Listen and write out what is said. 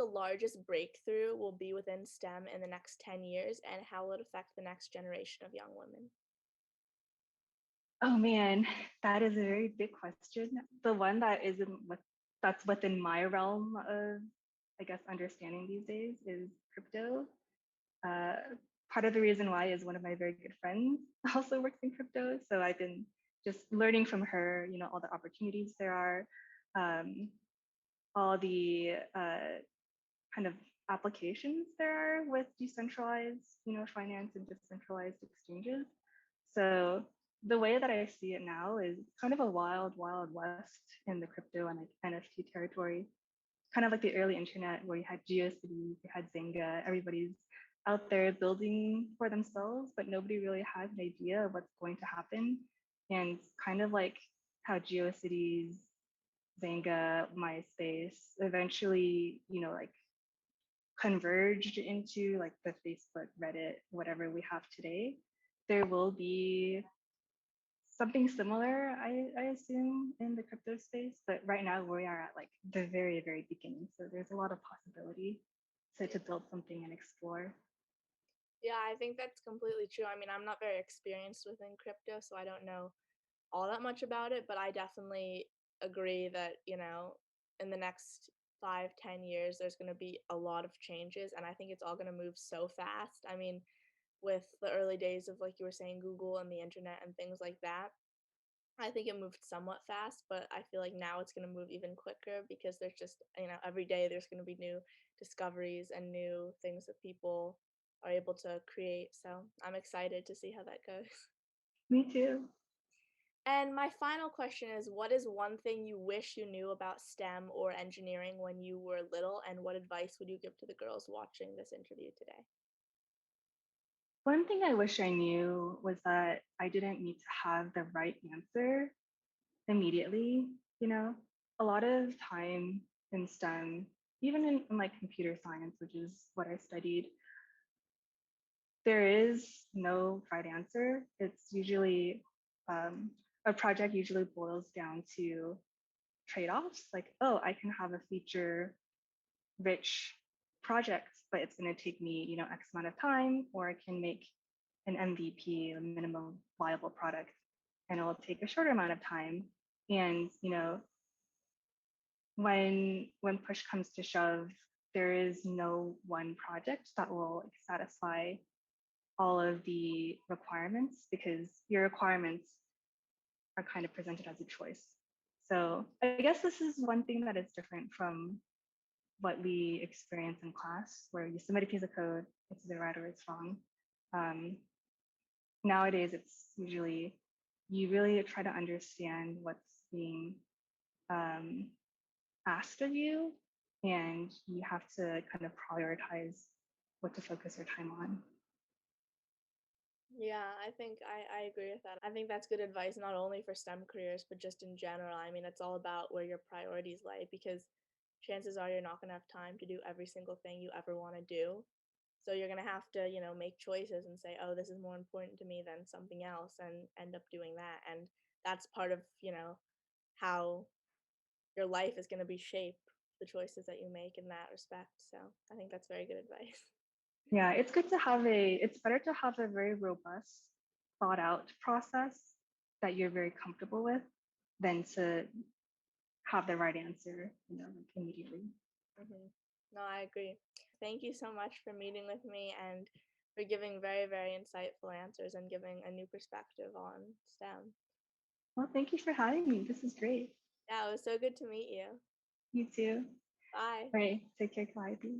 the largest breakthrough will be within STEM in the next 10 years, and how will it affect the next generation of young women? Oh man, that is a very big question. The one that isn't with that's within my realm of, I guess, understanding these days is crypto. Uh, Part of the reason why is one of my very good friends also works in crypto, so I've been just learning from her, all the opportunities there are, um, all the kind of applications there are with decentralized, finance and decentralized exchanges. So the way that I see it now is kind of a wild, wild west in the crypto and like NFT territory, kind of like the early internet where you had GeoCities, you had Zynga, everybody's out there building for themselves, but nobody really has an idea of what's going to happen. And kind of like how GeoCities, Zynga, MySpace eventually, like converged into like the Facebook, Reddit, whatever we have today, there will be something similar, I assume, in the crypto space. But right now we are at like the very, very beginning. So there's a lot of possibility to build something and explore. Yeah, I think that's completely true. I mean, I'm not very experienced within crypto, so I don't know all that much about it, but I definitely agree that, in the next 5, 10 years, there's going to be a lot of changes, and I think it's all going to move so fast. I mean, with the early days of, like you were saying, Google and the internet and things like that, I think it moved somewhat fast, but I feel like now it's going to move even quicker because there's just, every day there's going to be new discoveries and new things that people are able to create. So I'm excited to see how that goes. Me too. And my final question is, what is one thing you wish you knew about STEM or engineering when you were little, and what advice would you give to the girls watching this interview today? One thing I wish I knew was that I didn't need to have the right answer immediately. You know, a lot of time in STEM, even in like computer science, which is what I studied, there is no right answer. It's usually a project usually boils down to trade-offs, like, oh, I can have a feature rich project, but it's going to take me, X amount of time, or I can make an MVP, a minimum viable product, and it'll take a shorter amount of time. And when push comes to shove, there is no one project that will satisfy all of the requirements because your requirements are kind of presented as a choice. So I guess this is one thing that is different from what we experience in class, where you submit a piece of code, it's either right or it's wrong. Um, Nowadays, it's usually you really try to understand what's being um, asked of you, and you have to kind of prioritize what to focus your time on. Yeah, I think I agree with that. I think that's good advice, not only for STEM careers, but just in general. I mean, it's all about where your priorities lie because chances are you're not going to have time to do every single thing you ever want to do. So you're going to have to, make choices and say, oh, this is more important to me than something else, and end up doing that. And that's part of, how your life is going to be shaped, the choices that you make in that respect. So I think that's very good advice. Yeah, it's better to have a very robust, thought out process that you're very comfortable with than to have the right answer, like immediately. Hmm. No, I agree. Thank you so much for meeting with me and for giving very, very insightful answers and giving a new perspective on STEM. Well, thank you for having me. This is great. Yeah, it was so good to meet you. You too. Bye. All right, take care, Calliope.